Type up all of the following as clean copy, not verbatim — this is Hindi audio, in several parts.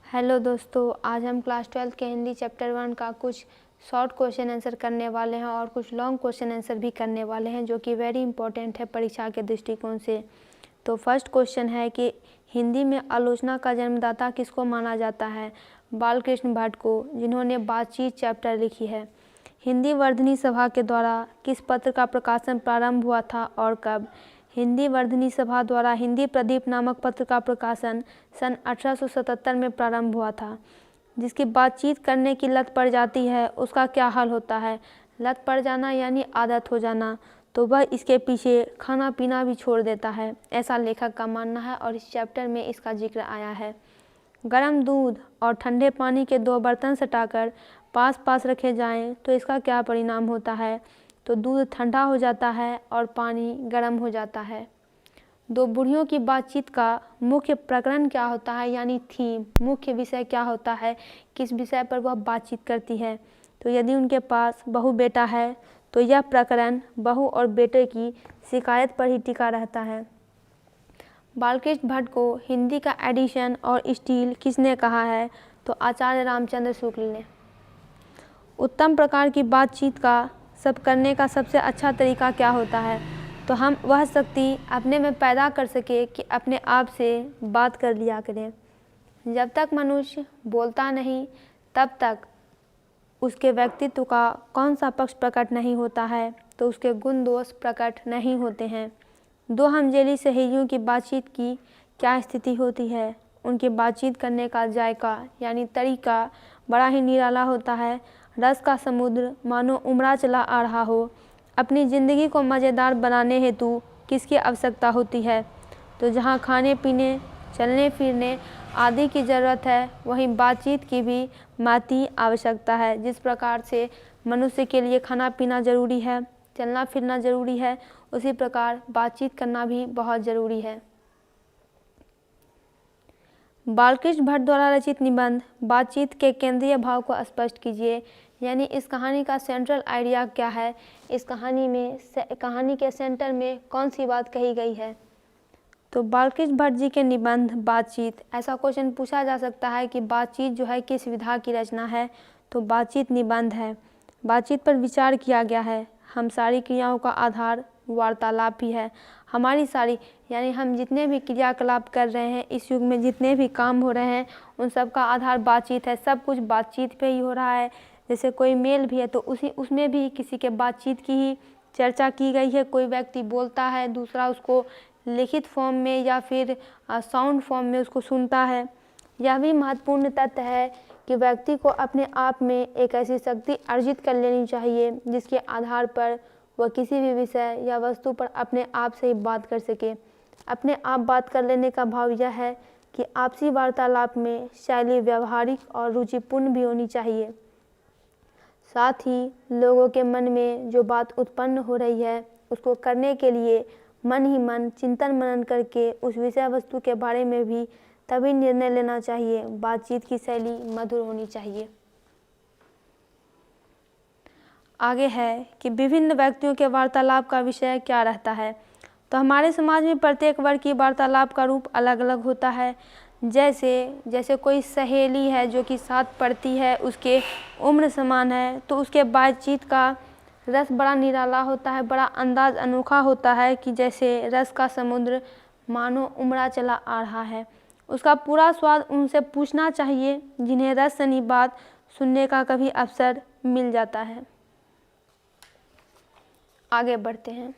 हेलो दोस्तों, आज हम क्लास 12 के हिंदी चैप्टर 1 का कुछ शॉर्ट क्वेश्चन आंसर करने वाले हैं और कुछ लॉन्ग क्वेश्चन आंसर भी करने वाले हैं जो कि वेरी इंपॉर्टेंट है परीक्षा के दृष्टिकोण से। तो फर्स्ट क्वेश्चन है कि हिंदी में आलोचना का जन्मदाता किसको माना जाता है? बालकृष्ण भट्ट को, जिन्होंने बातचीत चैप्टर लिखी है। हिंदी वर्धनी सभा के द्वारा किस पत्र का प्रकाशन प्रारंभ हुआ था और कब? हिंदी वर्धनी सभा द्वारा हिंदी प्रदीप नामक पत्र का प्रकाशन सन 1877 में प्रारंभ हुआ था। जिसकी बातचीत करने की लत पड़ जाती है उसका क्या हाल होता है? लत पड़ जाना यानी आदत हो जाना, तो वह इसके पीछे खाना पीना भी छोड़ देता है, ऐसा लेखक का मानना है और इस चैप्टर में इसका जिक्र आया है। गर्म दूध और ठंडे पानी के दो बर्तन सटाकर पास पास रखे जाएं तो इसका क्या परिणाम होता है? तो दूध ठंडा हो जाता है और पानी गर्म हो जाता है। दो बूढ़ियों की बातचीत का मुख्य प्रकरण क्या होता है, यानी थीम, मुख्य विषय क्या होता है, किस विषय पर वह बातचीत करती है? तो यदि उनके पास बहू बेटा है तो यह प्रकरण बहू और बेटे की शिकायत पर ही टिका रहता है। बालकृष्ण भट्ट को हिंदी का एडिशन और स्टील किसने कहा है? तो आचार्य रामचंद्र शुक्ल ने। उत्तम प्रकार की बातचीत का सब करने का सबसे अच्छा तरीका क्या होता है? तो हम वह शक्ति अपने में पैदा कर सके कि अपने आप से बात कर लिया करें। जब तक मनुष्य बोलता नहीं तब तक उसके व्यक्तित्व का कौन सा पक्ष प्रकट नहीं होता है, तो उसके गुण दोष प्रकट नहीं होते हैं। दो हमजेली सहेलियों की बातचीत की क्या स्थिति होती है? उनकी बातचीत करने का जायका यानी तरीका बड़ा ही निराला होता है। रस का समुद्र मानो उमड़ा चला आ रहा हो। अपनी ज़िंदगी को मज़ेदार बनाने हेतु किसकी आवश्यकता होती है? तो जहाँ खाने पीने, चलने फिरने आदि की ज़रूरत है, वहीं बातचीत की भी माती आवश्यकता है। जिस प्रकार से मनुष्य के लिए खाना पीना ज़रूरी है, चलना फिरना ज़रूरी है, उसी प्रकार बातचीत करना भी बहुत ज़रूरी है। बालकृष्ण भट्ट द्वारा रचित निबंध बातचीत के केंद्रीय भाव को स्पष्ट कीजिए, यानी इस कहानी का सेंट्रल आइडिया क्या है? इस कहानी के सेंटर में कौन सी बात कही गई है? तो बालकृष्ण भट्ट जी के निबंध बातचीत, ऐसा क्वेश्चन पूछा जा सकता है कि बातचीत जो है किस विधा की रचना है? तो बातचीत निबंध है। बातचीत पर विचार किया गया है। हम सारी क्रियाओं का आधार वार्तालाप ही है। हमारी सारी यानी हम जितने भी क्रियाकलाप कर रहे हैं, इस युग में जितने भी काम हो रहे हैं, उन सब का आधार बातचीत है। सब कुछ बातचीत पे ही हो रहा है। जैसे कोई मेल भी है तो उसमें भी किसी के बातचीत की ही चर्चा की गई है। कोई व्यक्ति बोलता है, दूसरा उसको लिखित फॉर्म में या फिर साउंड फॉर्म में उसको सुनता है। यह भी महत्वपूर्ण तथ्य है कि व्यक्ति को अपने आप में एक ऐसी शक्ति अर्जित कर लेनी चाहिए जिसके आधार पर वह किसी भी विषय या वस्तु पर अपने आप से ही बात कर सके। अपने आप बात कर लेने का भाव यह है कि आपसी वार्तालाप में शैली व्यवहारिक और रुचिपूर्ण भी होनी चाहिए। साथ ही लोगों के मन में जो बात उत्पन्न हो रही है उसको करने के लिए मन ही मन चिंतन मनन करके उस विषय वस्तु के बारे में भी तभी निर्णय लेना चाहिए। बातचीत की शैली मधुर होनी चाहिए। आगे है कि विभिन्न व्यक्तियों के वार्तालाप का विषय क्या रहता है? तो हमारे समाज में प्रत्येक वर्ग की वार्तालाप का रूप अलग अलग होता है। जैसे कोई सहेली है जो कि साथ पढ़ती है, उसके उम्र समान है, तो उसके बातचीत का रस बड़ा निराला होता है, बड़ा अंदाज अनोखा होता है कि जैसे रस का समुद्र मानो उमड़ा चला आ रहा है। उसका पूरा स्वाद उनसे पूछना चाहिए जिन्हें रसनी बात सुनने का कभी अवसर मिल जाता है। आगे बढ़ते हैं।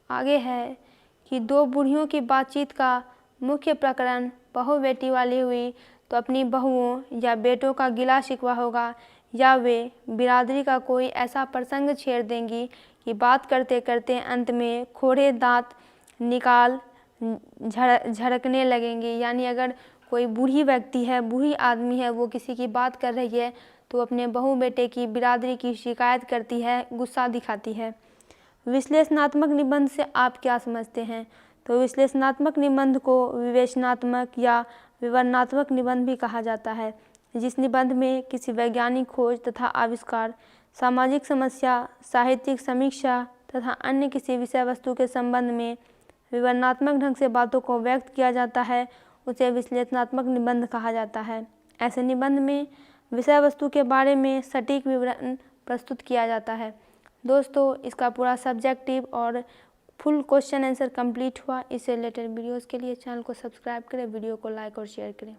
आगे है कि दो बूढ़ियों की बातचीत का मुख्य प्रकरण बहू बेटी वाली हुई तो अपनी बहुओं या बेटों का गिला शिकवा होगा, या वे बिरादरी का कोई ऐसा प्रसंग छेड़ देंगी कि बात करते करते अंत में खोड़े दांत निकाल झड़कने लगेंगे। यानी अगर कोई बूढ़ी व्यक्ति है, बूढ़ी आदमी है, वो किसी की बात कर रही है तो अपने बहू बेटे की बिरादरी की शिकायत करती है, गुस्सा दिखाती है। विश्लेषणात्मक निबंध से आप क्या समझते हैं? तो विश्लेषणात्मक निबंध को विवेचनात्मक या विवरणात्मक निबंध भी कहा जाता है, जिस निबंध में किसी वैज्ञानिक खोज तथा आविष्कार, सामाजिक समस्या, साहित्यिक समीक्षा तथा अन्य किसी विषय वस्तु के संबंध में विवरणात्मक ढंग से बातों को व्यक्त किया जाता है, उसे विश्लेषणात्मक निबंध कहा जाता है। ऐसे निबंध में विषय वस्तु के बारे में सटीक विवरण प्रस्तुत किया जाता है। दोस्तों, इसका पूरा सब्जेक्टिव और फुल क्वेश्चन आंसर कंप्लीट हुआ। इससे रिलेटेड वीडियोज़ के लिए चैनल को सब्सक्राइब करें, वीडियो को लाइक और शेयर करें।